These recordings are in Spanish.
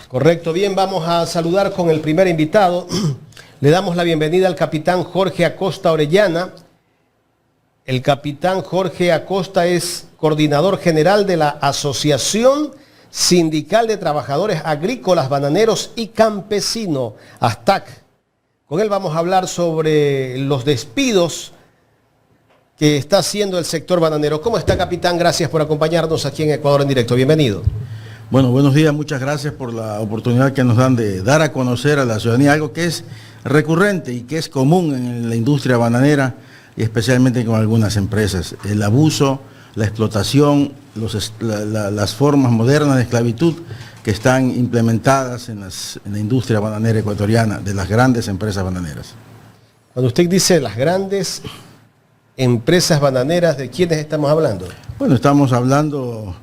Correcto, bien, vamos a saludar con el primer invitado. Le damos la bienvenida al capitán Jorge Acosta Orellana. El capitán Jorge Acosta es coordinador general de la Asociación Sindical de Trabajadores Agrícolas, Bananeros y Campesinos, ASTAC. Con él vamos a hablar sobre los despidos que está haciendo el sector bananero. ¿Cómo está, capitán? Gracias por acompañarnos aquí en Ecuador en Directo. Bienvenido. Bueno, buenos días, muchas gracias por la oportunidad que nos dan de dar a conocer a la ciudadanía algo que es recurrente y que es común en la industria bananera y especialmente con algunas empresas. El abuso, la explotación, las formas modernas de esclavitud que están implementadas en la industria bananera ecuatoriana, de las grandes empresas bananeras. Cuando usted dice las grandes empresas bananeras, ¿de quiénes estamos hablando? Bueno, estamos hablando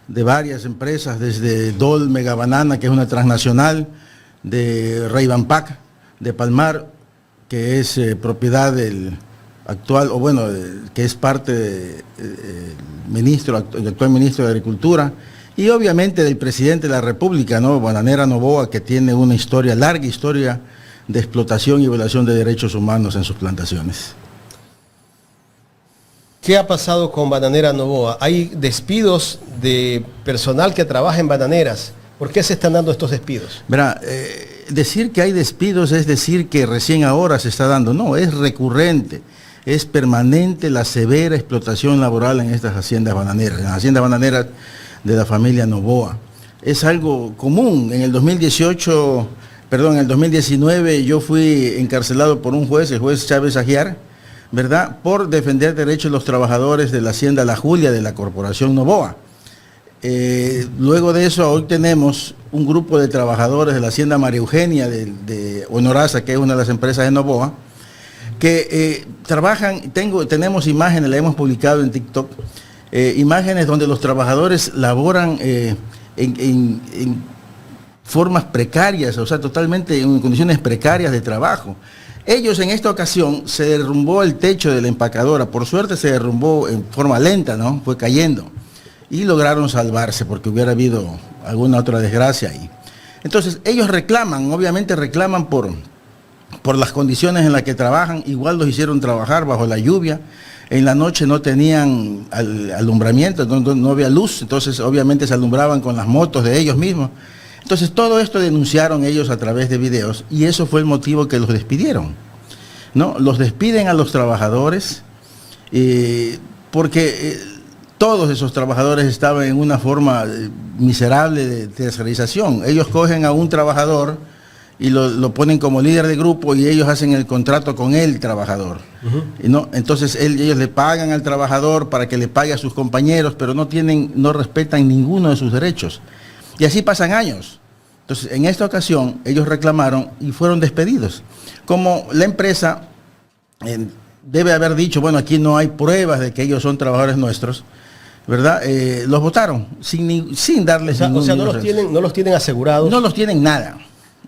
de varias empresas, desde Dole Mega Banana, que es una transnacional, de Ray-Ban Pack, de Palmar, que es propiedad del actual, o bueno, que es parte del actual ministro de Agricultura, y obviamente del presidente de la República, ¿no? Bananera Novoa, que tiene una larga historia de explotación y violación de derechos humanos en sus plantaciones. ¿Qué ha pasado con Bananera Novoa? Hay despidos de personal que trabaja en bananeras. ¿Por qué se están dando estos despidos? Verá, decir que hay despidos es decir que recién ahora se está dando. No, es recurrente, es permanente la severa explotación laboral en estas haciendas bananeras, en las haciendas bananeras de la familia Novoa. Es algo común. En el 2019 yo fui encarcelado por un juez, el juez Chávez Aguiar, ¿verdad?, por defender derechos de los trabajadores de la hacienda La Julia de la corporación Novoa. Luego de eso, hoy tenemos un grupo de trabajadores de la hacienda María Eugenia de Honoraza, que es una de las empresas de Novoa, que trabajan. Tenemos imágenes, las hemos publicado en TikTok, imágenes donde los trabajadores laboran en formas precarias, o sea, totalmente en condiciones precarias de trabajo. Ellos en esta ocasión se derrumbó el techo de la empacadora, por suerte se derrumbó en forma lenta, ¿no? Fue cayendo y lograron salvarse porque hubiera habido alguna otra desgracia ahí. Entonces ellos reclaman, obviamente reclaman por las condiciones en las que trabajan. Igual los hicieron trabajar bajo la lluvia, en la noche no tenían alumbramiento, no había luz, entonces obviamente se alumbraban con las motos de ellos mismos. Entonces todo esto denunciaron ellos a través de videos y eso fue el motivo que los despidieron, ¿no? Los despiden a los trabajadores porque todos esos trabajadores estaban en una forma miserable de tercerización. Ellos cogen a un trabajador y lo ponen como líder de grupo y ellos hacen el contrato con el trabajador. ¿No? Entonces ellos le pagan al trabajador para que le pague a sus compañeros, pero no respetan ninguno de sus derechos. Y así pasan años. Entonces, en esta ocasión, ellos reclamaron y fueron despedidos. Como la empresa debe haber dicho, bueno, aquí no hay pruebas de que ellos son trabajadores nuestros, ¿verdad? Los votaron sin darles ningún... O sea, no los tienen asegurados. No los tienen nada.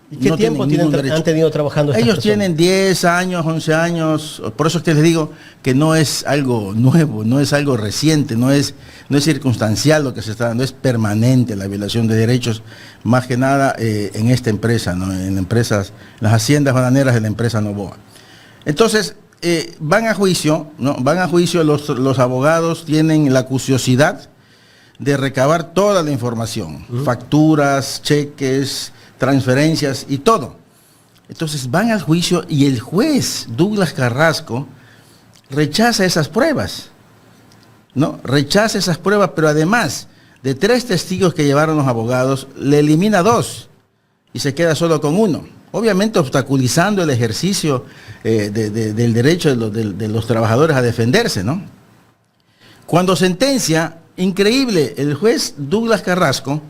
¿Y qué tiempo han tenido trabajando estas Ellos personas? tienen 10 años, 11 años, por eso es que les digo que no es algo nuevo, no es algo reciente, no es circunstancial lo que se está dando, es permanente la violación de derechos, más que nada en esta empresa, ¿no? En las haciendas bananeras de la empresa Novoa. Entonces, van a juicio, ¿no? Van a juicio, los abogados tienen la curiosidad de recabar toda la información, facturas, cheques, transferencias y todo. Entonces van al juicio y el juez Douglas Carrasco rechaza esas pruebas, ¿no? Rechaza esas pruebas, pero además de 3 testigos que llevaron los abogados, le elimina 2 y se queda solo con 1. Obviamente obstaculizando el ejercicio del derecho de los trabajadores a defenderse, ¿no? Cuando sentencia, increíble, el juez Douglas Carrasco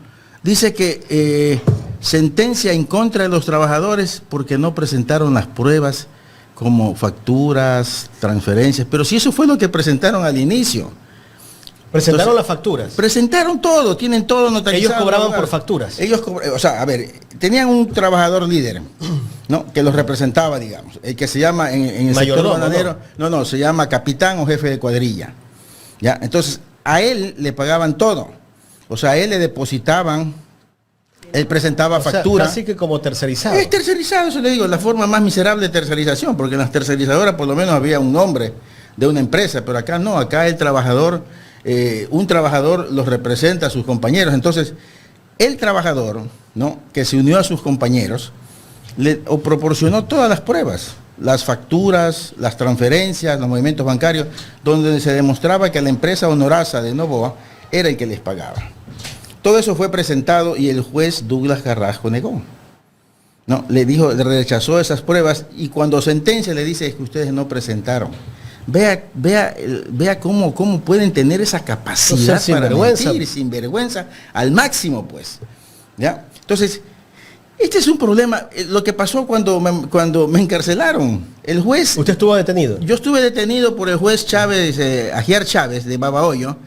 dice que sentencia en contra de los trabajadores porque no presentaron las pruebas como facturas, transferencias, pero si eso fue lo que presentaron al inicio. Presentaron las facturas. Presentaron todo, tienen todo notarizado. Ellos cobraban por facturas. O sea, a ver, tenían un trabajador líder, ¿no? Que los representaba, digamos, el que se llama en el sector bananero, no, se llama capitán o jefe de cuadrilla. ¿Ya? Entonces, a él le pagaban todo. O sea, a él le depositaban Él presentaba factura. Así que como tercerizado. Es tercerizado, eso le digo, la forma más miserable de tercerización, porque en las tercerizadoras por lo menos había un nombre de una empresa, pero acá no, acá el trabajador, un trabajador los representa a sus compañeros. Entonces, el trabajador, ¿no?, que se unió a sus compañeros, o proporcionó todas las pruebas, las facturas, las transferencias, los movimientos bancarios, donde se demostraba que la empresa Honoraza de Novoa era el que les pagaba. Todo eso fue presentado y el juez Douglas Carrasco negó. No, le rechazó esas pruebas y cuando sentencia le dice que ustedes no presentaron. Vea cómo pueden tener esa capacidad para mentir, sin vergüenza, al máximo, pues. ¿Ya? Entonces, este es un problema. Lo que pasó cuando me encarcelaron. El juez... ¿Usted estuvo detenido? Yo estuve detenido por el juez Chávez, Agiar Chávez, de Babahoyo,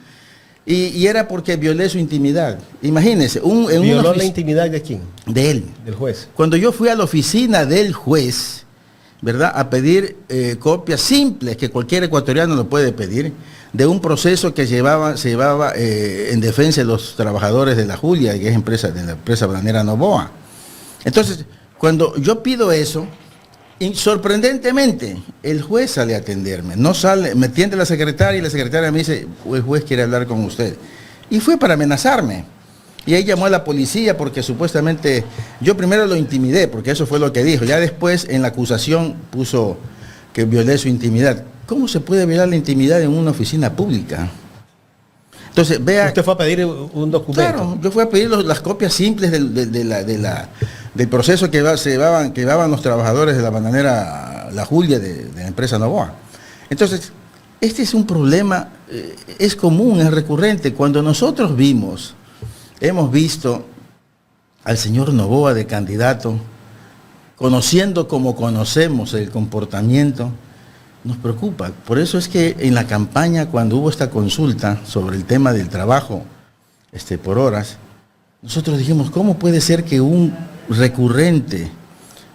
y era porque violé su intimidad. Imagínense. ¿Violó la intimidad de quién? De él. Del juez. Cuando yo fui a la oficina del juez, ¿verdad?, a pedir copias simples, que cualquier ecuatoriano lo puede pedir, de un proceso que se llevaba en defensa de los trabajadores de la Julia, que es de la empresa bananera Novoa. Entonces, cuando yo pido eso, sorprendentemente, el juez sale a atenderme. No sale, me atiende la secretaria y la secretaria me dice, el juez quiere hablar con usted. Y fue para amenazarme. Y ahí llamó a la policía porque supuestamente, yo primero lo intimidé, porque eso fue lo que dijo. Ya después en la acusación puso que violé su intimidad. ¿Cómo se puede violar la intimidad en una oficina pública? Entonces, vea... ¿Usted fue a pedir un documento? Claro, yo fui a pedir las copias simples del proceso que llevaban los trabajadores de la bananera La Julia de la empresa Novoa. Entonces, este es un problema, es común, es recurrente. Cuando nosotros hemos visto al señor Novoa de candidato, conociendo como conocemos el comportamiento, nos preocupa. Por eso es que en la campaña, cuando hubo esta consulta sobre el tema del trabajo por horas, nosotros dijimos, ¿cómo puede ser que un recurrente,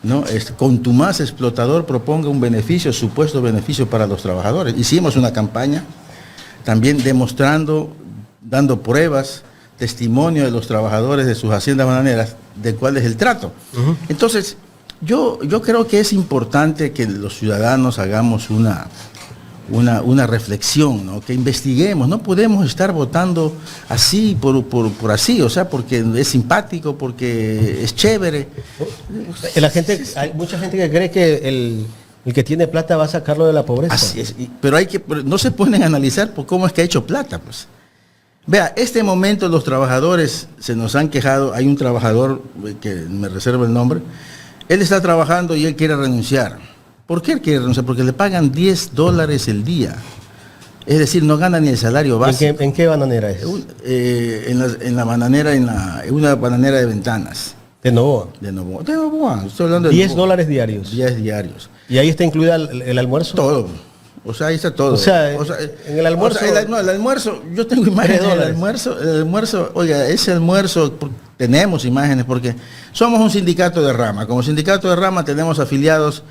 ¿no?, contumaz explotador proponga un beneficio, supuesto beneficio para los trabajadores? Hicimos una campaña también demostrando, dando pruebas, testimonio de los trabajadores de sus haciendas bananeras, de cuál es el trato. Entonces, yo creo que es importante que los ciudadanos hagamos una reflexión, ¿no?, que investiguemos. No podemos estar votando así, por así, o sea, porque es simpático, porque es chévere. Hay mucha gente que cree que el que tiene plata va a sacarlo de la pobreza. Así es, pero no se ponen a analizar por cómo es que ha hecho plata, pues. Vea, este momento los trabajadores se nos han quejado. Hay un trabajador, que me reservo el nombre, él está trabajando y él quiere renunciar. ¿Por qué él quiere renunciar? Porque le pagan $10 el día. Es decir, no gana ni el salario básico. ¿En qué bananera es? En la bananera, en una bananera de Ventanas. ¿De Novoa? De Novoa, estoy hablando de $10 diarios. 10 diarios. ¿Y ahí está incluida el almuerzo? Todo. O sea, ahí está todo. O sea, en el almuerzo... el almuerzo, yo tengo imágenes del almuerzo, oiga, ese almuerzo, tenemos imágenes porque somos un sindicato de rama. Como sindicato de rama tenemos afiliados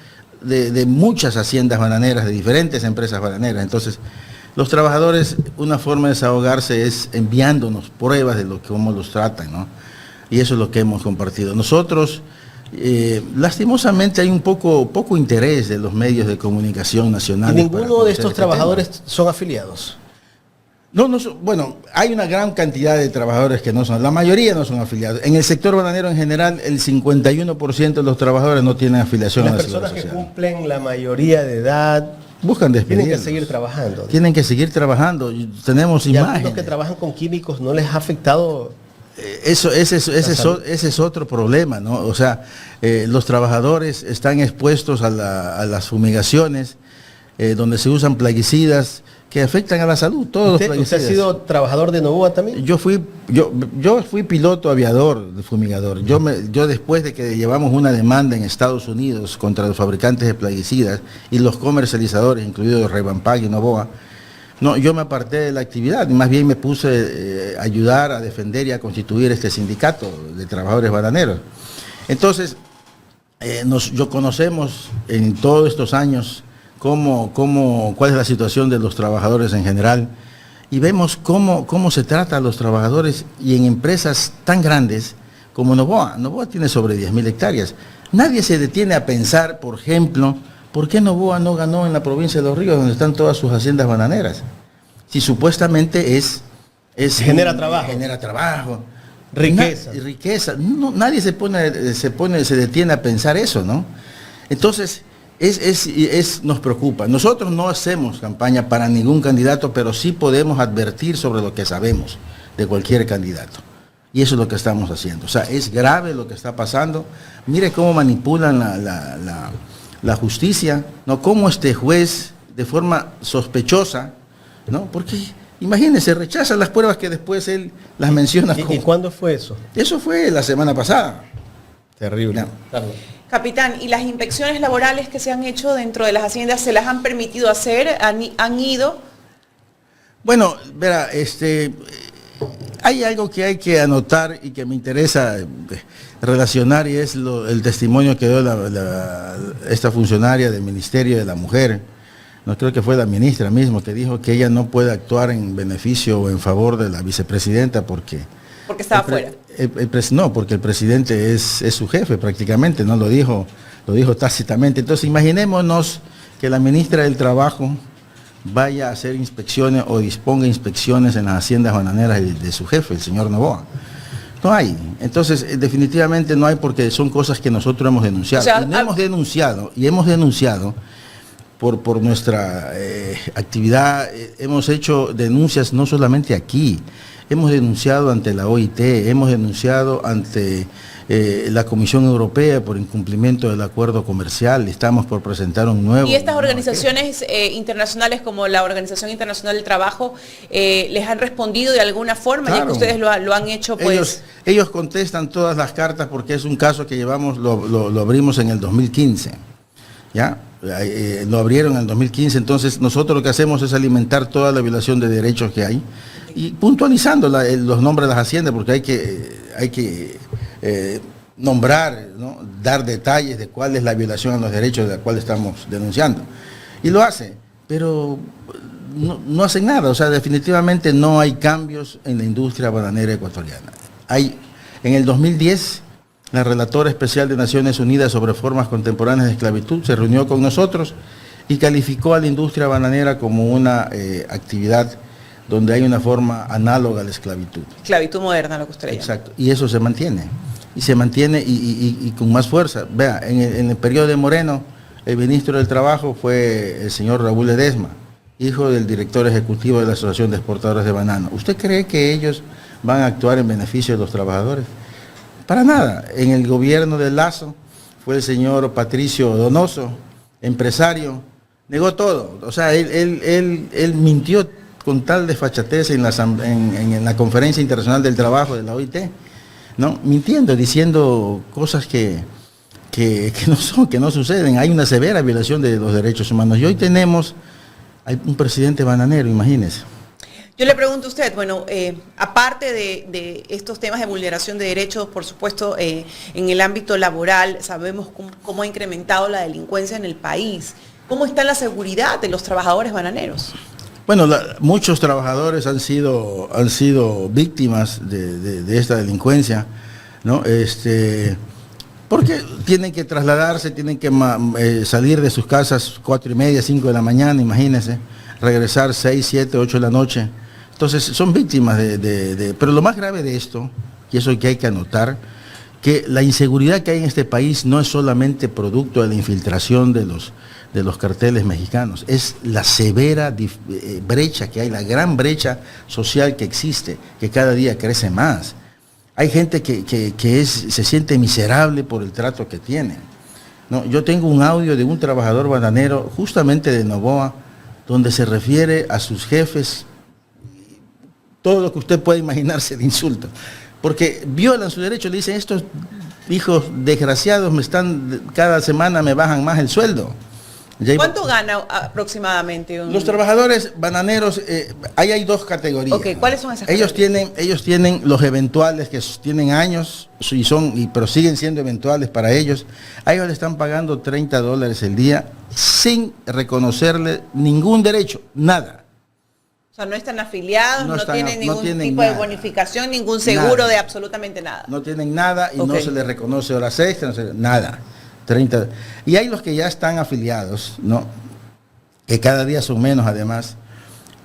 de muchas haciendas bananeras, de diferentes empresas bananeras. Entonces, los trabajadores, una forma de desahogarse es enviándonos pruebas de cómo los tratan, ¿no? Y eso es lo que hemos compartido. Nosotros... lastimosamente hay un poco interés de los medios de comunicación nacionales. ¿Y ninguno de estos trabajadores son afiliados? No, bueno, hay una gran cantidad de trabajadores que no son, la mayoría no son afiliados. En el sector bananero en general, el 51% de los trabajadores no tienen afiliación a la Seguridad Social. Las personas que cumplen la mayoría de edad buscan despedirlos. Tienen que seguir trabajando. Tienen que seguir trabajando. Tenemos imágenes. ¿Y a los que trabajan con químicos no les ha afectado? Ese es otro problema, ¿no? O sea, los trabajadores están expuestos a las fumigaciones, donde se usan plaguicidas que afectan a la salud. Todos los plaguicidas. ¿Usted ha sido trabajador de Novoa también? Yo fui piloto aviador de fumigador. Yo después de que llevamos una demanda en Estados Unidos contra los fabricantes de plaguicidas y los comercializadores, incluidos Revampag y Novoa, no, yo me aparté de la actividad, más bien me puse a ayudar a defender y a constituir este sindicato de trabajadores bananeros. Entonces, yo conocemos en todos estos años cuál es la situación de los trabajadores en general y vemos cómo se trata a los trabajadores y en empresas tan grandes, como Novoa. Novoa tiene sobre 10.000 hectáreas. Nadie se detiene a pensar, por ejemplo, ¿por qué Novoa no ganó en la provincia de Los Ríos, donde están todas sus haciendas bananeras? Si supuestamente genera trabajo. Genera trabajo. Riqueza. Riqueza. No, nadie se detiene a pensar eso, ¿no? Entonces, nos preocupa. Nosotros no hacemos campaña para ningún candidato, pero sí podemos advertir sobre lo que sabemos de cualquier candidato. Y eso es lo que estamos haciendo. O sea, es grave lo que está pasando. Mire cómo manipulan la justicia, ¿no? Cómo este juez, de forma sospechosa, ¿no? Porque imagínense, rechaza las pruebas que después él las menciona. ¿Y cuándo fue eso? Eso fue la semana pasada. Terrible. No. Capitán, ¿y las inspecciones laborales que se han hecho dentro de las haciendas se las han permitido hacer? ¿Han ido? Bueno, verá, hay algo que hay que anotar y que me interesa relacionar, y es el testimonio que dio esta funcionaria del Ministerio de la Mujer. No creo que fue la ministra mismo, que dijo que ella no puede actuar en beneficio o en favor de la vicepresidenta porque estaba fuera. No, porque el presidente es su jefe prácticamente, no lo dijo tácitamente. Entonces imaginémonos que la ministra del Trabajo vaya a hacer inspecciones o disponga inspecciones en las haciendas bananeras de su jefe, el señor Novoa. No hay. Entonces, definitivamente no hay, porque son cosas que nosotros hemos denunciado. O sea, hemos denunciado por nuestra actividad, hemos hecho denuncias no solamente aquí, hemos denunciado ante la OIT, hemos denunciado ante la Comisión Europea por incumplimiento del acuerdo comercial, estamos por presentar un nuevo... ¿Y estas organizaciones internacionales como la Organización Internacional del Trabajo les han respondido de alguna forma, claro, ya que ustedes lo han hecho? Pues ellos contestan todas las cartas, porque es un caso que llevamos, lo abrimos en el 2015, ¿ya? Lo abrieron en el 2015, entonces nosotros lo que hacemos es alimentar toda la violación de derechos que hay, y puntualizando los nombres de las haciendas, porque hay que nombrar, ¿no? Dar detalles de cuál es la violación a los derechos de la cual estamos denunciando. Y lo hace, pero no hacen nada. O sea, definitivamente no hay cambios en la industria bananera ecuatoriana. En el 2010, la relatora especial de Naciones Unidas sobre formas contemporáneas de esclavitud se reunió con nosotros y calificó a la industria bananera como una actividad donde hay una forma análoga a la esclavitud. Esclavitud moderna, lo que usted llama. Exacto, y eso se mantiene. Y se mantiene y con más fuerza. Vea, en el periodo de Moreno, el ministro del Trabajo fue el señor Raúl Ledesma, hijo del director ejecutivo de la Asociación de Exportadores de Banano. ¿Usted cree que ellos van a actuar en beneficio de los trabajadores? Para nada. En el gobierno de Lazo fue el señor Patricio Donoso, empresario, negó todo. O sea, él mintió con tal desfachatez en la Conferencia Internacional del Trabajo de la OIT, ¿no? Mintiendo, diciendo cosas que no suceden. Hay una severa violación de los derechos humanos. Y hoy hay un presidente bananero, imagínese. Yo le pregunto a usted, bueno, aparte de estos temas de vulneración de derechos, por supuesto, en el ámbito laboral, sabemos cómo ha incrementado la delincuencia en el país. ¿Cómo está la seguridad de los trabajadores bananeros? Bueno, muchos trabajadores han sido víctimas de esta delincuencia, ¿no? Porque tienen que trasladarse, tienen que salir de sus casas 4:30, 5 de la mañana, imagínense, regresar 6, 7, 8 de la noche. Entonces son víctimas pero lo más grave de esto, y eso que hay que anotar, que la inseguridad que hay en este país no es solamente producto de la infiltración de los carteles mexicanos, es la severa brecha que hay, la gran brecha social que existe, que cada día crece más. Hay gente que se siente miserable por el trato que tiene, ¿no? Yo tengo un audio de un trabajador bananero, justamente de Novoa, donde se refiere a sus jefes, todo lo que usted puede imaginarse de insulto, porque violan su derecho. Le dicen: estos hijos desgraciados cada semana me bajan más el sueldo. ¿Cuánto gana aproximadamente? Los trabajadores bananeros, ahí hay dos categorías. Okay, ¿cuáles son esas categorías? Ellos tienen los eventuales, que tienen años pero siguen siendo eventuales para ellos. A ellos le están pagando $30 el día sin reconocerle ningún derecho, nada. O sea, no están afiliados, no tienen ningún tipo nada, de bonificación, ningún seguro nada, de absolutamente nada. No tienen nada y no se les reconoce horas extras, nada. 30. Y hay los que ya están afiliados, ¿no? Que cada día son menos además.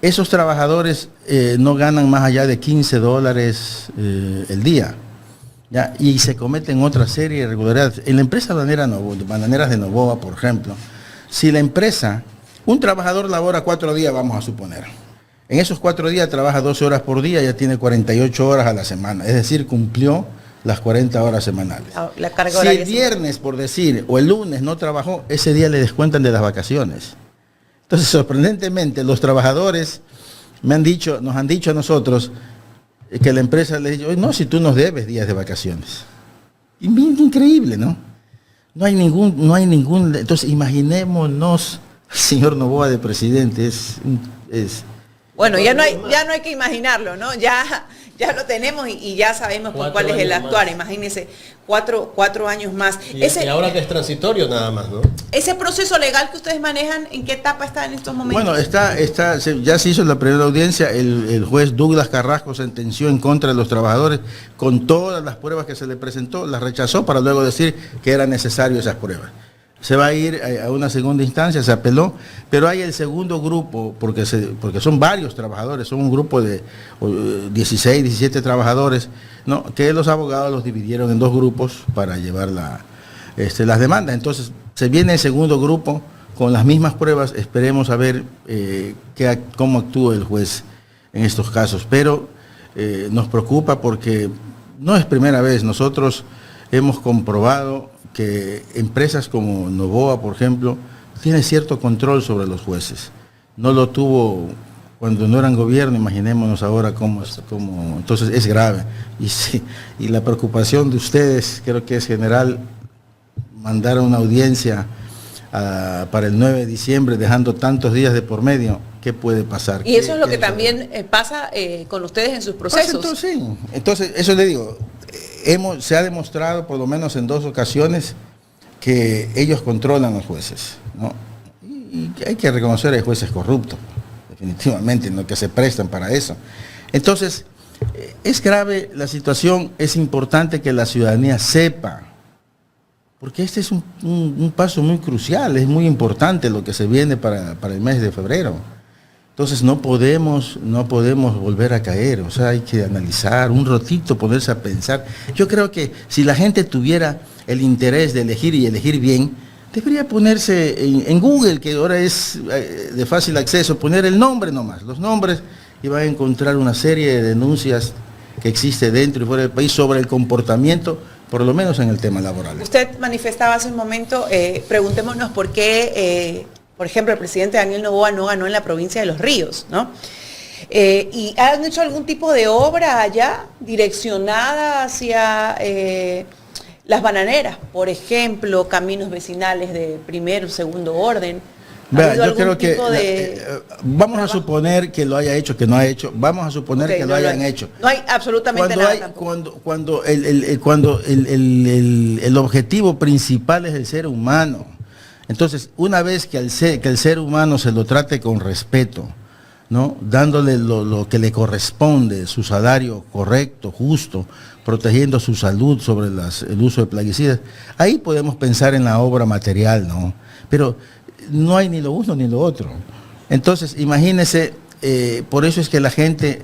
Esos trabajadores no ganan más allá de $15 el día. ¿Ya? Y se cometen otra serie de irregularidades. En la empresa Bananeras de Novoa, por ejemplo, si la empresa, un trabajador labora 4 días, vamos a suponer. En esos 4 días trabaja 12 horas por día, ya tiene 48 horas a la semana. Es decir, cumplió las 40 horas semanales. La carga si horaria el viernes, por decir, o el lunes no trabajó, ese día le descuentan de las vacaciones. Entonces, sorprendentemente, los trabajadores nos han dicho a nosotros que la empresa les dice, no, si tú nos debes días de vacaciones. Increíble, ¿no? No hay ningún, entonces imaginémonos, señor Novoa de presidente, bueno, ya no hay que imaginarlo, ¿no? Ya lo tenemos y ya sabemos cuál es el actuar. Más. Imagínense, 4 años más. Y ahora que es transitorio nada más, ¿no? Ese proceso legal que ustedes manejan, ¿en qué etapa está en estos momentos? Bueno, ya se hizo la primera audiencia, el juez Douglas Carrasco sentenció en contra de los trabajadores con todas las pruebas que se le presentó, las rechazó para luego decir que eran necesarias esas pruebas. Se va a ir a una segunda instancia, se apeló, pero hay el segundo grupo, porque son varios trabajadores, son un grupo de 16, 17 trabajadores, ¿no? Que los abogados los dividieron en 2 grupos para llevar las demandas. Entonces, se viene el segundo grupo con las mismas pruebas, esperemos a ver cómo actúa el juez en estos casos. Pero nos preocupa porque no es primera vez, nosotros hemos comprobado que empresas como Novoa, por ejemplo, tiene cierto control sobre los jueces. No lo tuvo cuando no eran gobierno, imaginémonos ahora cómo entonces es grave. Y la preocupación de ustedes, creo que es general, mandar una audiencia para el 9 de diciembre, dejando tantos días de por medio, ¿qué puede pasar? Y eso es lo que también pasa con ustedes en sus procesos. Entonces, eso le digo, se ha demostrado por lo menos en 2 ocasiones que ellos controlan a los jueces, ¿no? Y hay que reconocer que hay jueces corruptos, definitivamente, ¿no? Que se prestan para eso. Entonces, es grave la situación, es importante que la ciudadanía sepa, porque este es un paso muy crucial, es muy importante lo que se viene para el mes de febrero. Entonces no podemos volver a caer, o sea, hay que analizar un ratito, ponerse a pensar. Yo creo que si la gente tuviera el interés de elegir y elegir bien, debería ponerse en Google, que ahora es de fácil acceso, poner el nombre nomás, los nombres, y va a encontrar una serie de denuncias que existe dentro y fuera del país sobre el comportamiento, por lo menos en el tema laboral. Usted manifestaba hace un momento, preguntémonos por qué... por ejemplo, el presidente Daniel Noboa no ganó en la provincia de Los Ríos, ¿no? ¿Y han hecho algún tipo de obra allá direccionada hacia las bananeras? Por ejemplo, caminos vecinales de primero o segundo orden. Yo creo que vamos a suponer que lo haya hecho, que no ha hecho, vamos a suponer que lo hayan hecho. No hay absolutamente nada. Cuando el objetivo principal es el ser humano. Entonces, una vez que el ser humano se lo trate con respeto, ¿no? Dándole lo que le corresponde, su salario correcto, justo, protegiendo su salud sobre el uso de plaguicidas, ahí podemos pensar en la obra material, ¿no? Pero no hay ni lo uno ni lo otro. Entonces, imagínense, por eso es que la gente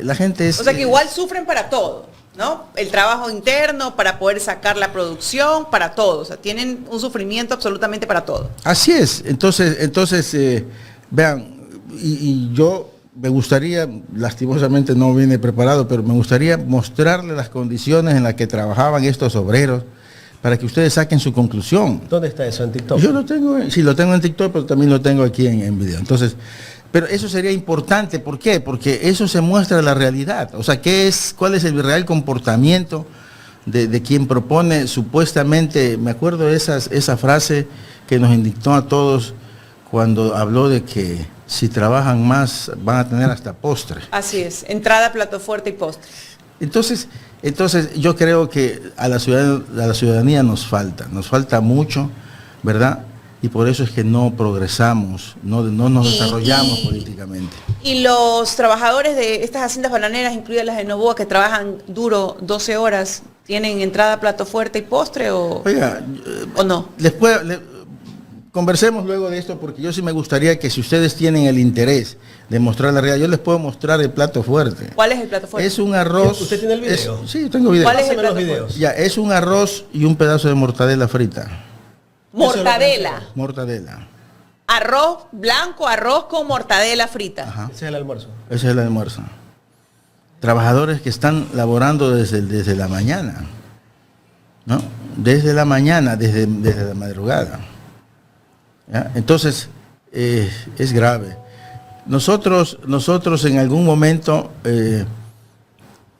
es... O sea que igual sufren para todo, ¿no? El trabajo interno, para poder sacar la producción, para todo. O sea, tienen un sufrimiento absolutamente para todo. Así es. Entonces vean, y yo me gustaría, lastimosamente no vine preparado, pero me gustaría mostrarle las condiciones en las que trabajaban estos obreros para que ustedes saquen su conclusión. ¿Dónde está eso? ¿En TikTok? Yo lo tengo, sí, lo tengo en TikTok, pero también lo tengo aquí en video. Entonces, pero eso sería importante, ¿por qué? Porque eso se muestra la realidad. O sea, ¿cuál es el real comportamiento de quien propone supuestamente? Me acuerdo de esa frase que nos indictó a todos cuando habló de que si trabajan más van a tener hasta postre. Así es, entrada, plato fuerte y postre. Entonces yo creo que a la ciudadanía nos falta mucho, ¿verdad? y por eso es que no progresamos, no nos desarrollamos políticamente. Y los trabajadores de estas haciendas bananeras, incluidas las de Novoa, que trabajan duro 12 horas, ¿tienen entrada, plato fuerte y postre o no? Conversemos luego de esto, porque yo sí me gustaría que si ustedes tienen el interés de mostrar la realidad, yo les puedo mostrar el plato fuerte. ¿Cuál es el plato fuerte? Es un arroz. ¿Usted tiene el video? Sí, tengo video. ¿Cuál es el plato los videos? fuerte? Ya, es un arroz y un pedazo de mortadela frita. Mortadela. Mortadela. Arroz blanco, arroz con mortadela frita. Ajá. Ese es el almuerzo. Ese es el almuerzo. Trabajadores que están laborando desde la mañana, ¿no? Desde la mañana, desde la madrugada. ¿Ya? Entonces, es grave. Nosotros en algún momento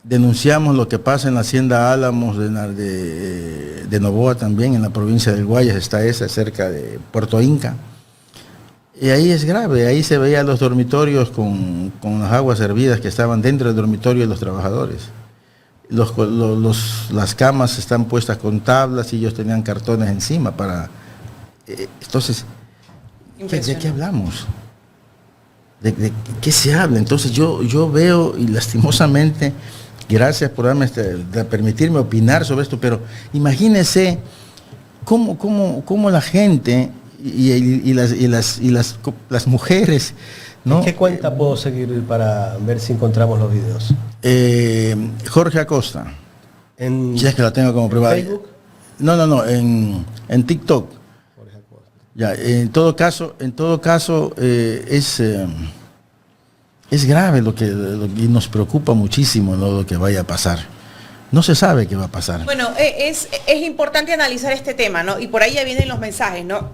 denunciamos lo que pasa en la hacienda Álamos de Novoa también, en la provincia del Guayas, está esa, cerca de Puerto Inca. Y ahí es grave, ahí se veía los dormitorios con las aguas hervidas que estaban dentro del dormitorio de los trabajadores. Las camas están puestas con tablas y ellos tenían cartones encima para... entonces, ¿de qué hablamos? ¿De qué se habla? Entonces yo veo, y lastimosamente, gracias por de permitirme opinar sobre esto, pero imagínense cómo la gente y las mujeres, ¿no? ¿En qué cuenta puedo seguir para ver si encontramos los videos? Jorge Acosta. Si es que la tengo como privada. ¿Facebook? No, en TikTok. Jorge Acosta. Ya, en todo caso es grave lo que nos preocupa muchísimo, ¿no? Lo que vaya a pasar. No se sabe qué va a pasar. Bueno, es importante analizar este tema, ¿no? Y por ahí ya vienen los mensajes, ¿no?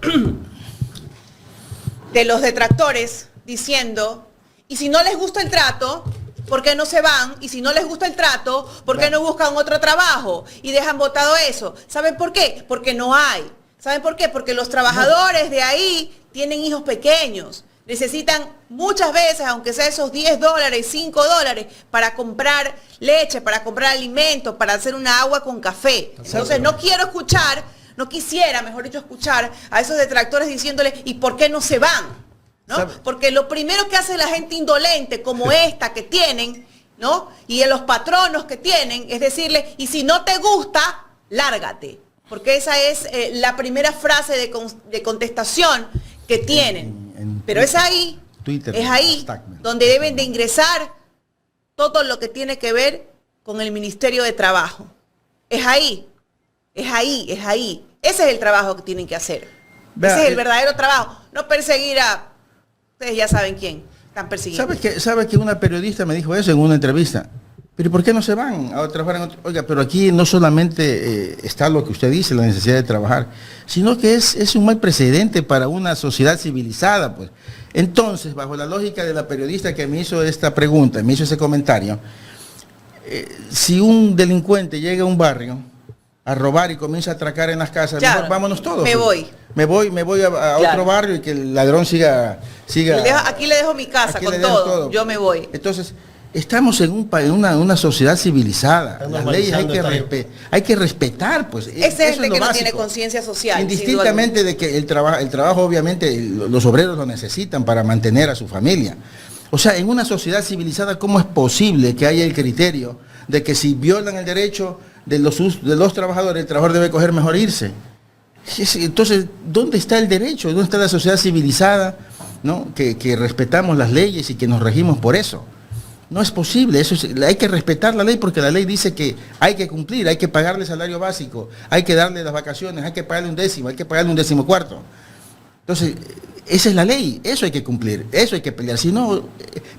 De los detractores diciendo, y si no les gusta el trato, ¿por qué no se van? Y si no les gusta el trato, ¿por qué no buscan otro trabajo? Y dejan botado eso. ¿Saben por qué? Porque no hay. ¿Saben por qué? Porque los trabajadores de ahí tienen hijos pequeños. Necesitan muchas veces, aunque sea esos $10, $5, para comprar leche, para comprar alimentos, para hacer una agua con café. Entonces no quisiera, mejor dicho, escuchar a esos detractores diciéndoles, ¿y por qué no se van? ¿No? Porque lo primero que hace la gente indolente como esta que tienen, ¿no? Y los patronos que tienen, es decirle, y si no te gusta, lárgate. Porque esa es la primera frase de contestación que tienen. Pero es ahí, Twitter, donde deben de ingresar todo lo que tiene que ver con el Ministerio de Trabajo. Es ahí. Ese es el trabajo que tienen que hacer. Ese es el verdadero trabajo. No perseguir a... Ustedes ya saben quién están persiguiendo. ¿Sabe que una periodista me dijo eso en una entrevista? ¿Pero por qué no se van a trabajar en otro? Oiga, pero aquí no solamente está lo que usted dice, la necesidad de trabajar, sino que es un mal precedente para una sociedad civilizada, pues. Entonces, bajo la lógica de la periodista que me hizo esta pregunta, me hizo ese comentario, si un delincuente llega a un barrio a robar y comienza a atracar en las casas, claro, vámonos todos. Me voy a claro. Otro barrio y que el ladrón siga. Aquí le dejo mi casa con todo. Yo me voy. Entonces, estamos en una sociedad civilizada. Las leyes hay que respetar, pues. Ese es el que no tiene conciencia social. Indistintamente de que el trabajo, obviamente, los obreros lo necesitan para mantener a su familia. O sea, en una sociedad civilizada, ¿cómo es posible que haya el criterio de que si violan el derecho de los trabajadores, el trabajador debe coger mejor irse? Entonces, ¿dónde está el derecho? ¿Dónde está la sociedad civilizada, ¿no? que respetamos las leyes y que nos regimos por eso? No es posible, hay que respetar la ley porque la ley dice que hay que cumplir, hay que pagarle salario básico, hay que darle las vacaciones, hay que pagarle un décimo, hay que pagarle un 14º. Entonces, esa es la ley, eso hay que cumplir, eso hay que pelear, si no,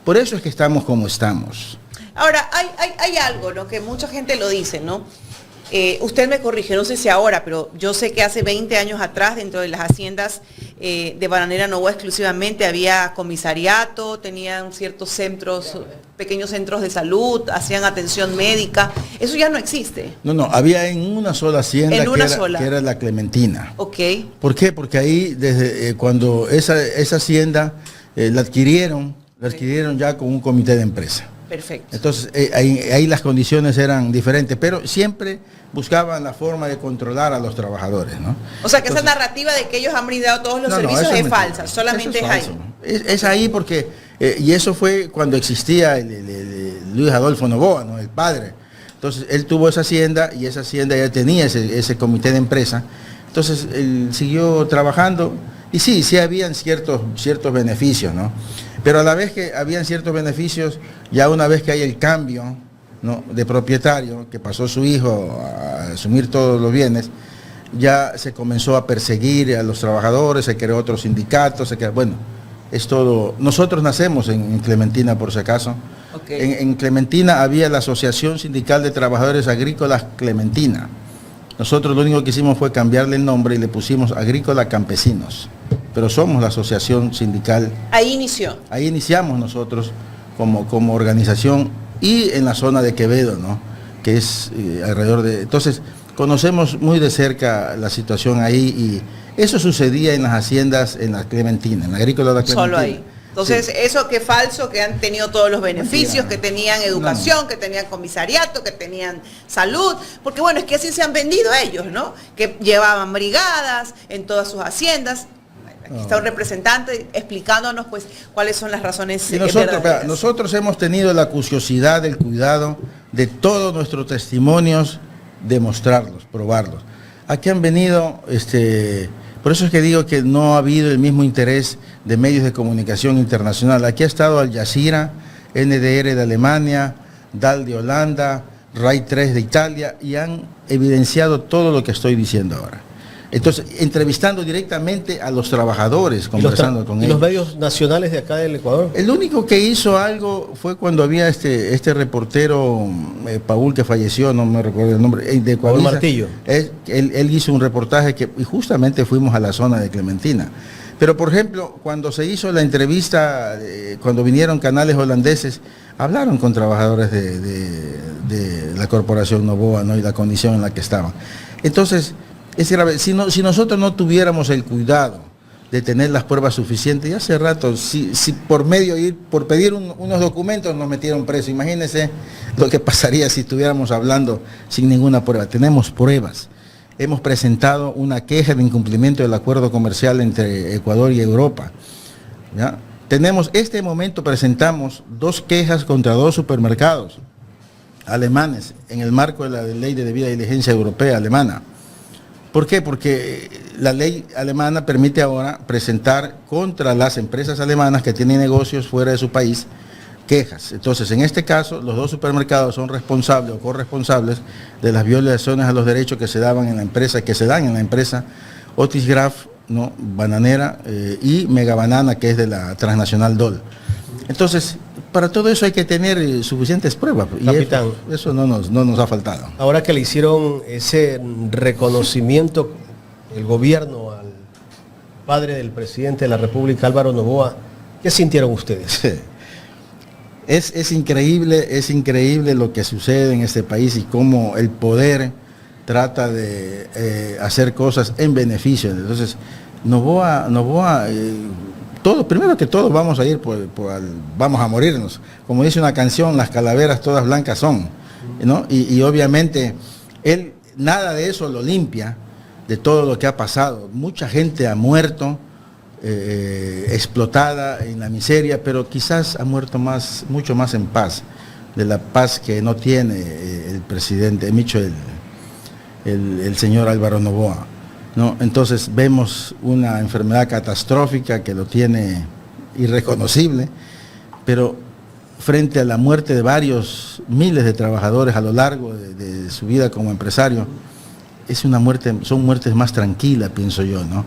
por eso es que estamos como estamos. Ahora, hay algo, ¿no? Que mucha gente lo dice, ¿no? Usted me corrige, no sé si ahora, pero yo sé que hace 20 años atrás, dentro de las haciendas de Bananera Novoa exclusivamente, había comisariato, tenían ciertos centros, pequeños centros de salud, hacían atención médica. Eso ya no existe. No, había en una sola hacienda que era la Clementina. Ok. ¿Por qué? Porque ahí, desde cuando esa hacienda la adquirieron ya con un comité de empresa. Perfecto. Entonces, ahí las condiciones eran diferentes, pero siempre buscaban la forma de controlar a los trabajadores, ¿no? O sea, que esa narrativa de que ellos han brindado todos los servicios eso es mentira. falsa, solamente Eso es ahí. falso. Es ahí porque, y eso fue cuando existía Luis Adolfo Noboa, ¿no? El padre. Entonces, él tuvo esa hacienda y esa hacienda ya tenía ese comité de empresa. Entonces, él siguió trabajando y sí habían ciertos beneficios, ¿no? Pero a la vez que habían ciertos beneficios, ya una vez que hay el cambio, ¿no?, de propietario, que pasó su hijo a asumir todos los bienes, ya se comenzó a perseguir a los trabajadores, se creó otro sindicato, bueno, es todo. Nosotros nacemos en Clementina, por si acaso. Okay. En Clementina había la Asociación Sindical de Trabajadores Agrícolas Clementina. Nosotros lo único que hicimos fue cambiarle el nombre y le pusimos Agrícola Campesinos, pero somos la asociación sindical. Ahí inició. Ahí iniciamos nosotros como organización y en la zona de Quevedo, ¿no?, que es alrededor de... Entonces, conocemos muy de cerca la situación ahí y eso sucedía en las haciendas, en la Clementina, en la Agrícola de la Clementina. Solo ahí. Entonces, sí. Eso que es falso, que han tenido todos los beneficios, que tenían educación, que tenían comisariato, que tenían salud, porque bueno, es que así se han vendido ellos, ¿no? Que llevaban brigadas en todas sus haciendas. Aquí está un representante explicándonos pues cuáles son las razones y nosotros hemos tenido la acuciosidad, el cuidado de todos nuestros testimonios, demostrarlos, probarlos. Aquí han venido, por eso es que digo que no ha habido el mismo interés de medios de comunicación internacional. Aquí ha estado Al Jazeera, NDR de Alemania, DAL de Holanda, RAI 3 de Italia y han evidenciado todo lo que estoy diciendo ahora. Entonces, entrevistando directamente a los trabajadores, conversando con ellos. ¿Y los medios nacionales de acá del Ecuador? El único que hizo algo fue cuando había este reportero, Paul, que falleció, no me recuerdo el nombre, de Ecuador. Paul Martillo. Él hizo un reportaje y justamente fuimos a la zona de Clementina. Pero, por ejemplo, cuando se hizo la entrevista, cuando vinieron canales holandeses, hablaron con trabajadores de la corporación Noboa, ¿no?, y la condición en la que estaban. Entonces, es grave. Si nosotros no tuviéramos el cuidado de tener las pruebas suficientes, ya hace rato, si por pedir unos documentos nos metieron preso, imagínense lo que pasaría si estuviéramos hablando sin ninguna prueba. Tenemos pruebas. Hemos presentado una queja de incumplimiento del acuerdo comercial entre Ecuador y Europa, ¿ya? Este momento presentamos 2 quejas contra 2 supermercados alemanes en el marco de la ley de debida diligencia europea alemana. ¿Por qué? Porque la ley alemana permite ahora presentar contra las empresas alemanas que tienen negocios fuera de su país quejas. Entonces, en este caso, los 2 supermercados son responsables o corresponsables de las violaciones a los derechos que se dan en la empresa Otis Graf, ¿no?, bananera, y Mega Banana, que es de la transnacional Dole. Entonces, para todo eso hay que tener suficientes pruebas. Capitán, y eso no nos ha faltado. Ahora que le hicieron ese reconocimiento el gobierno al padre del presidente de la República, Álvaro Noboa, ¿qué sintieron ustedes? Es increíble lo que sucede en este país y cómo el poder trata de hacer cosas en beneficio. Entonces, Noboa, primero que todo vamos a ir vamos a morirnos. Como dice una canción, las calaveras todas blancas son, ¿no? Y obviamente él nada de eso lo limpia de todo lo que ha pasado. Mucha gente ha muerto, explotada en la miseria, pero quizás ha muerto mucho más en paz, de la paz que no tiene el presidente, el señor Álvaro Noboa, ¿no? Entonces vemos una enfermedad catastrófica que lo tiene irreconocible, pero frente a la muerte de varios miles de trabajadores a lo largo de su vida como empresario, son muertes más tranquilas, pienso yo, ¿no?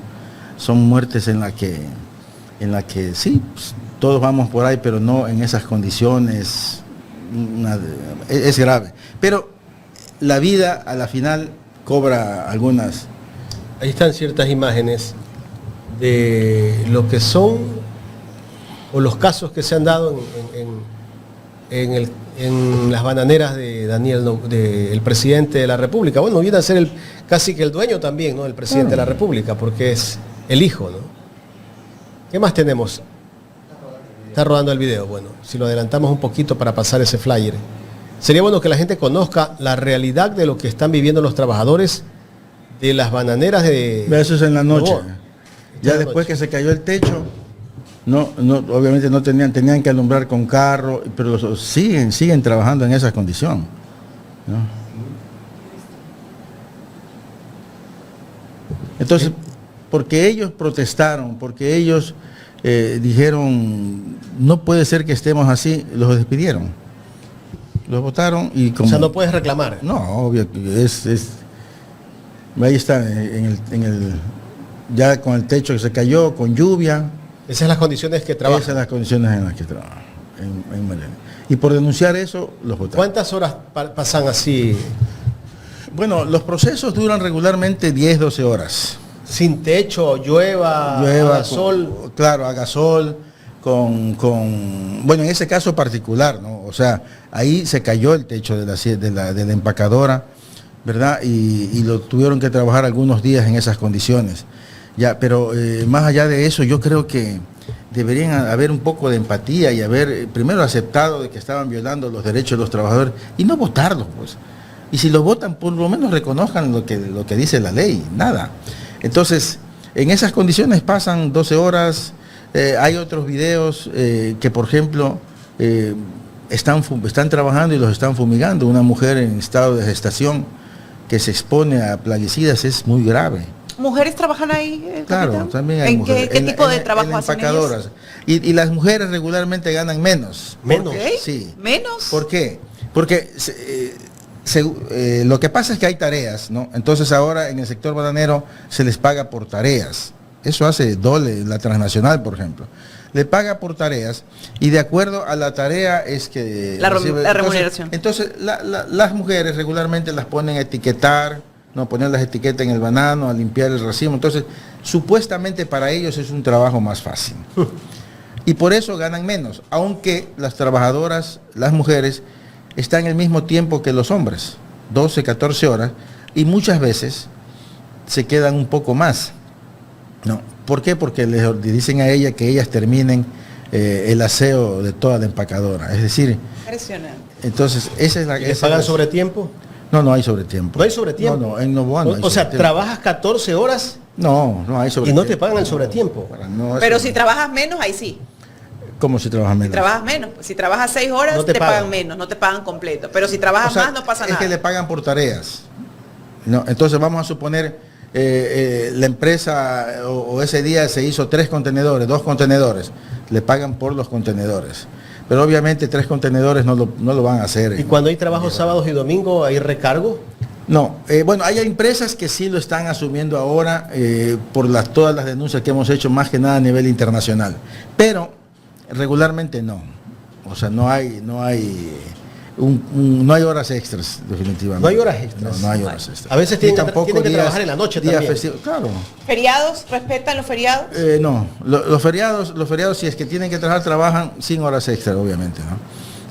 Son muertes en la que sí, pues, todos vamos por ahí, pero no en esas condiciones. Es grave. Pero la vida a la final cobra algunas. Ahí están ciertas imágenes de lo que son o los casos que se han dado en las bananeras de del presidente de la República. Bueno, viene a ser casi que el dueño también, ¿no?, del presidente de la República, porque es el hijo, ¿no? ¿Qué más tenemos? Está rodando el video. Bueno, si lo adelantamos un poquito para pasar ese flyer. Sería bueno que la gente conozca la realidad de lo que están viviendo los trabajadores de las bananeras de... Eso es en la noche. Novoa. Ya En la después noche. que se cayó el techo, obviamente no tenían que alumbrar con carro, pero siguen trabajando en esa condición, ¿no? Entonces, porque ellos protestaron, porque ellos dijeron, no puede ser que estemos así, los despidieron. Los votaron y como... O sea, no puedes reclamar. No, obvio, ahí está, ya con el techo que se cayó, con lluvia. Esas son las condiciones que trabajan. Esas son las condiciones en las que trabajan en Malena. Y por denunciar eso, los votaron. ¿Cuántas horas pasan así? Bueno, los procesos duran regularmente 10, 12 horas. Sin techo, llueva, haga sol. Claro, haga sol, bueno, en ese caso particular, ¿no? O sea, ahí se cayó el techo de la empacadora, ¿verdad? Y lo tuvieron que trabajar algunos días en esas condiciones. Ya, pero más allá de eso, yo creo que deberían haber un poco de empatía y haber primero aceptado de que estaban violando los derechos de los trabajadores y no votarlos, pues. Y si los votan, por lo menos reconozcan lo que dice la ley, nada. Entonces, en esas condiciones pasan 12 horas, hay otros videos que, por ejemplo, están trabajando y los están fumigando. Una mujer en estado de gestación que se expone a plaguicidas es muy grave. ¿Mujeres trabajan ahí? Claro, capitán? también hay ¿En mujeres. qué tipo de trabajo en hacen empacadoras. ellas? Y las mujeres regularmente ganan menos. Menos. ¿Ok? Sí. ¿Menos? ¿Por qué? Porque lo que pasa es que hay tareas, ¿no? Entonces ahora en el sector bananero se les paga por tareas. Eso hace Dole, la transnacional, por ejemplo. Le paga por tareas y de acuerdo a la tarea es que... La remuneración. Entonces las mujeres regularmente las ponen a etiquetar, ¿no? Poner las etiquetas en el banano, a limpiar el racimo. Entonces, supuestamente para ellos es un trabajo más fácil. Y por eso ganan menos, aunque las trabajadoras, las mujeres, están el mismo tiempo que los hombres, 12, 14 horas, y muchas veces se quedan un poco más. ¿No? ¿Por qué? Porque les dicen a ella que ellas terminen el aseo de toda la empacadora. Es decir, Impresionante. entonces, esa es la... ¿Les pagan sobre tiempo? No hay sobretiempo. ¿No hay sobretiempo? No, en Novoa no hay O sea, sobretiempo. trabajas 14 horas No hay y sobretiempo. no te pagan el sobretiempo. No, Pero eso si no. trabajas menos, ahí sí. ¿Cómo si trabajas Si menos? trabajas menos. Si trabajas 6 horas, No te te pagan pagan. menos, no te pagan completo. Pero si trabajas O sea, más, no pasa es nada. que le pagan por tareas. No, entonces vamos a suponer, la empresa o ese día se hizo 3 contenedores, 2 contenedores. Le pagan por los contenedores. Pero obviamente 3 contenedores no lo van a hacer. ¿Y cuando hay trabajo sábados y domingos, hay recargo? No, bueno, hay empresas que sí lo están asumiendo ahora por todas las denuncias que hemos hecho, más que nada a nivel internacional. Pero regularmente no. O sea, no hay horas extras, definitivamente. No hay horas extras. No hay horas extras. A veces Ni tienen que trabajar en la noche días también. festivos, claro. ¿Feriados? ¿Respetan los feriados? No, los feriados, si es que tienen que trabajar, trabajan sin horas extras, obviamente, ¿no?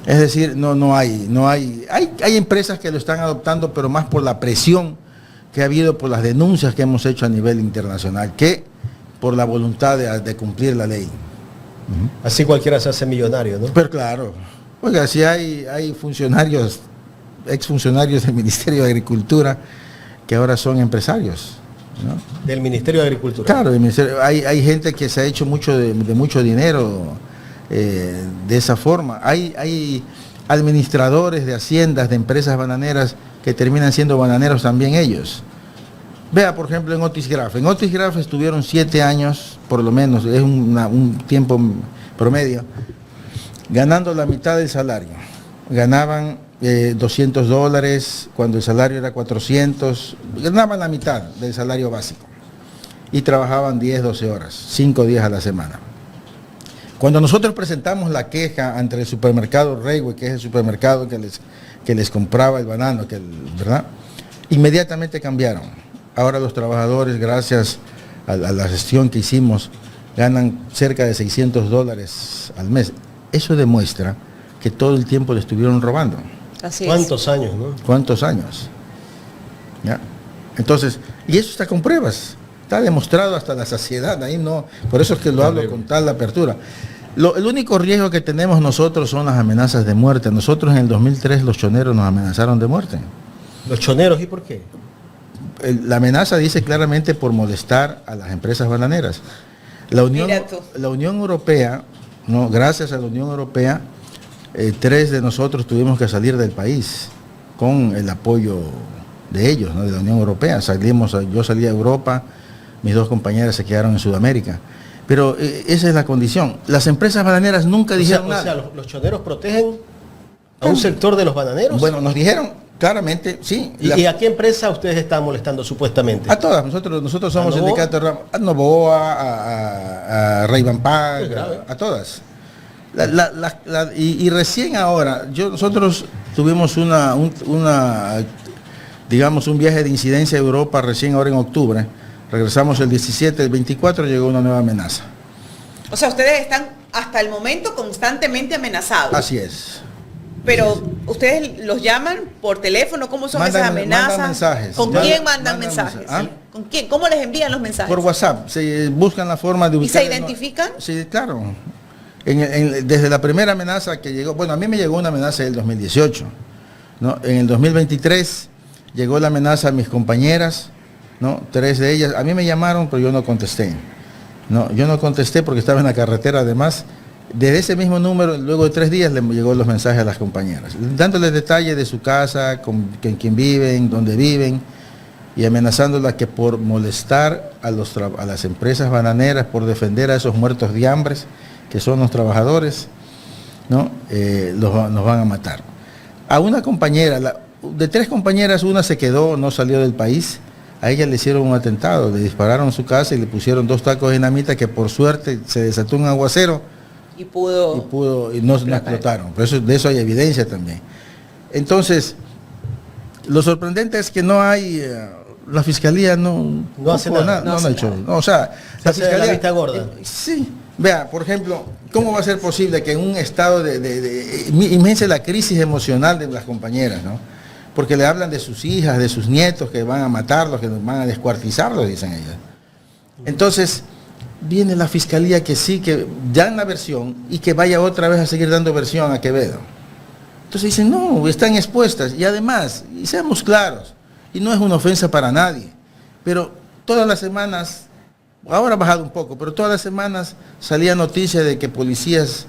Es decir, no hay empresas que lo están adoptando, pero más por la presión que ha habido por las denuncias que hemos hecho a nivel internacional, que por la voluntad de cumplir la ley. Así cualquiera se hace millonario, ¿no? Pero claro, oiga, si hay funcionarios, exfuncionarios del Ministerio de Agricultura, que ahora son empresarios, ¿no? Del Ministerio de Agricultura. Claro, hay gente que se ha hecho mucho de mucho dinero de esa forma. Hay administradores de haciendas, de empresas bananeras, que terminan siendo bananeros también ellos. Vea, por ejemplo, en Otis Graf. En Otis Graf estuvieron 7 años, por lo menos, es un tiempo promedio, ganando la mitad del salario. Ganaban $200 cuando el salario era 400, ganaban la mitad del salario básico. Y trabajaban 10, 12 horas, 5 días a la semana. Cuando nosotros presentamos la queja ante el supermercado Reywe, que es el supermercado que les compraba el banano, ¿verdad? Inmediatamente cambiaron. Ahora los trabajadores, gracias a la gestión que hicimos, ganan cerca de $600 al mes. Eso demuestra que todo el tiempo le estuvieron robando. Así es. ¿Cuántos años, no? ¿Cuántos años? ¿Ya? Entonces, y eso está con pruebas. Está demostrado hasta la saciedad, ahí no, por eso es que lo hablo con tal apertura. El único riesgo que tenemos nosotros son las amenazas de muerte. Nosotros en el 2003 los choneros nos amenazaron de muerte. ¿Los choneros y por qué? La amenaza dice claramente por molestar a las empresas bananeras. La Unión Europea, no, gracias a la Unión Europea, 3 de nosotros tuvimos que salir del país con el apoyo de ellos, ¿no? De la Unión Europea. Yo salí a Europa, mis 2 compañeras se quedaron en Sudamérica. Pero esa es la condición. Las empresas bananeras nunca dijeron nada. O sea, los choneros protegen a un sector de los bananeros. Bueno, nos dijeron claramente, sí. ¿Y a qué empresa ustedes están molestando supuestamente? A todas. Nosotros somos sindicatos, a Novoa, a Ray-Ban Pack, a todas. Y recién ahora, nosotros tuvimos digamos, un viaje de incidencia a Europa recién ahora en octubre. Regresamos el 17, el 24 llegó una nueva amenaza. O sea, ustedes están hasta el momento constantemente amenazados. Así es. Pero ustedes los llaman por teléfono, ¿cómo son esas amenazas? Mandan mensajes. ¿Con quién mandan mensajes? ¿Ah? ¿Con quién? ¿Cómo les envían los mensajes? Por WhatsApp. Se buscan la forma de ubicar. ¿Y se identifican? Sí, claro. Desde la primera amenaza que llegó, bueno, a mí me llegó una amenaza en el 2018, ¿no? En el 2023 llegó la amenaza a mis compañeras, ¿no? 3 de ellas, a mí me llamaron, pero yo no contesté. No, yo no contesté porque estaba en la carretera, además. Desde ese mismo número, luego de 3 días, le llegó los mensajes a las compañeras, dándoles detalles de su casa, con quién viven, dónde viven, y amenazándolas que por molestar a las empresas bananeras, por defender a esos muertos de hambre, que son los trabajadores, ¿no? Nos van a matar. A una compañera, de 3 compañeras, una se quedó, no salió del país. A ella le hicieron un atentado, le dispararon en su casa y le pusieron 2 tacos de dinamita, que por suerte se desató un aguacero y no explotaron. Pero de eso hay evidencia también. Entonces, lo sorprendente es que no hay, la fiscalía no hace nada. No ha hecho. No, o sea, la fiscalía, la vista gorda. Sí. Vea, por ejemplo, ¿cómo va a ser posible que en un estado imagínense la crisis emocional de las compañeras, ¿no? Porque le hablan de sus hijas, de sus nietos, que van a matarlos, que van a descuartizarlos, dicen ellas. Entonces, viene la fiscalía que sí, que dan la versión y que vaya otra vez a seguir dando versión a Quevedo. Entonces dicen, no, están expuestas. Y además, y seamos claros, y no es una ofensa para nadie, pero todas las semanas, ahora ha bajado un poco, pero todas las semanas salía noticia de que policías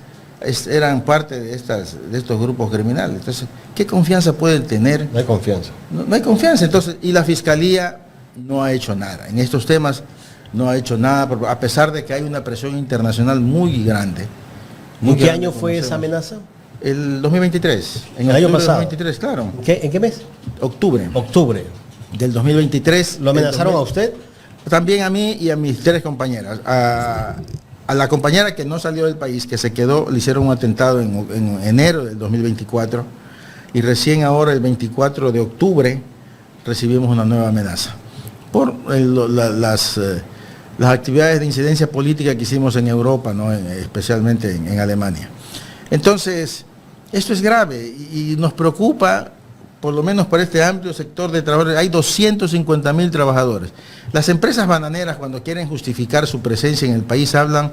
eran parte de estos grupos criminales. Entonces, ¿qué confianza pueden tener? No hay confianza. No hay confianza. Entonces, y la fiscalía no ha hecho nada. En estos temas no ha hecho nada, a pesar de que hay una presión internacional muy grande. ¿En qué año fue esa amenaza? El 2023. En el año pasado. 2023, claro. ¿En qué mes? Octubre. Octubre. Del 2023. ¿Lo amenazaron a usted? También a mí y a mis 3 compañeras. A la compañera que no salió del país, que se quedó, le hicieron un atentado en enero del 2024 y recién ahora, el 24 de octubre, recibimos una nueva amenaza por las actividades de incidencia política que hicimos en Europa, ¿no? Especialmente en Alemania. Entonces, esto es grave y nos preocupa, por lo menos para este amplio sector de trabajadores. Hay 250.000 trabajadores. Las empresas bananeras, cuando quieren justificar su presencia en el país, hablan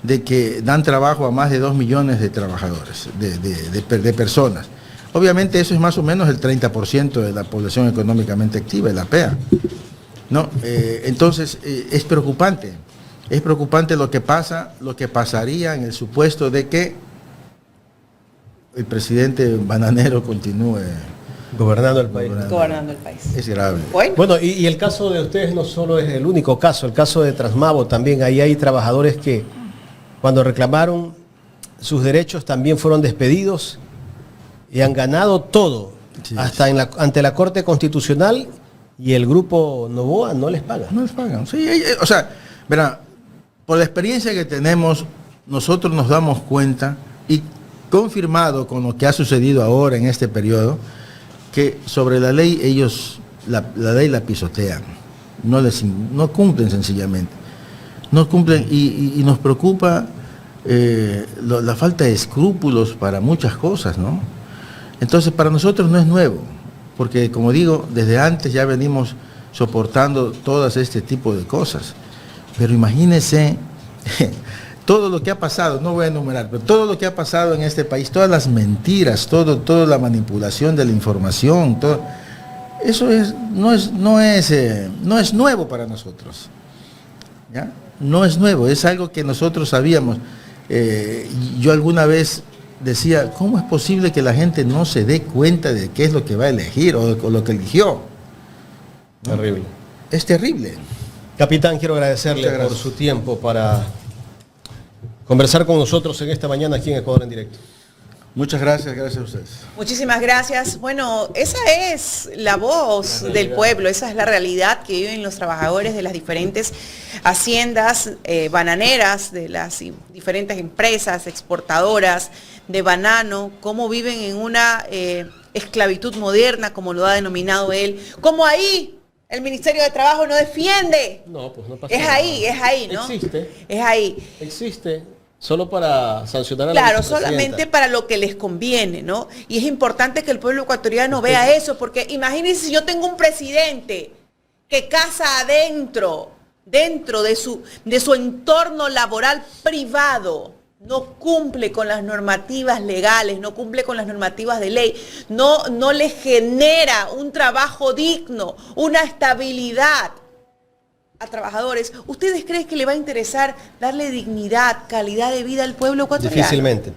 de que dan trabajo a más de 2 millones de trabajadores, de personas. Obviamente eso es más o menos el 30% de la población económicamente activa, la PEA, ¿no? Entonces, es preocupante lo que pasa, lo que pasaría en el supuesto de que el presidente bananero continúe gobernando el país. Gobernando el país. Es grave. Bueno, y el caso de ustedes no solo es el único caso, el caso de Transmavo también. Ahí hay trabajadores que cuando reclamaron sus derechos también fueron despedidos y han ganado todo, sí, hasta ante la Corte Constitucional, y el grupo Novoa no les paga. No les pagan. Sí, o sea, verá, por la experiencia que tenemos, nosotros nos damos cuenta, y confirmado con lo que ha sucedido ahora en este periodo, que sobre la ley ellos, la ley la pisotean, no cumplen sencillamente, no cumplen, y nos preocupa la falta de escrúpulos para muchas cosas, ¿no? Entonces para nosotros no es nuevo, porque como digo, desde antes ya venimos soportando todas este tipo de cosas, pero imagínense todo lo que ha pasado, no voy a enumerar, pero todo lo que ha pasado en este país, todas las mentiras, toda la manipulación de la información, todo, eso no es nuevo para nosotros. ¿Ya? No es nuevo, es algo que nosotros sabíamos. Yo alguna vez decía, ¿cómo es posible que la gente no se dé cuenta de qué es lo que va a elegir o lo que eligió? Terrible. Es terrible. Capitán, quiero agradecerle por su tiempo para conversar con nosotros en esta mañana aquí en Ecuador en Directo. Muchas gracias, gracias a ustedes. Muchísimas gracias. Bueno, esa es la voz del pueblo, esa es la realidad que viven los trabajadores de las diferentes haciendas bananeras, de las diferentes empresas exportadoras de banano, cómo viven en una esclavitud moderna, como lo ha denominado él, como ahí el Ministerio de Trabajo no defiende. No, pues no pasa nada. Es ahí, ¿no? Existe. Es ahí. Existe. Solo para sancionar a la Claro, solamente para lo que les conviene, ¿no? Y es importante que el pueblo ecuatoriano vea eso, porque imagínense si yo tengo un presidente que casa dentro de su entorno laboral privado, no cumple con las normativas legales, no cumple con las normativas de ley, no le genera un trabajo digno, una estabilidad a trabajadores. ¿Ustedes creen que le va a interesar darle dignidad, calidad de vida al pueblo ecuatoriano? Difícilmente.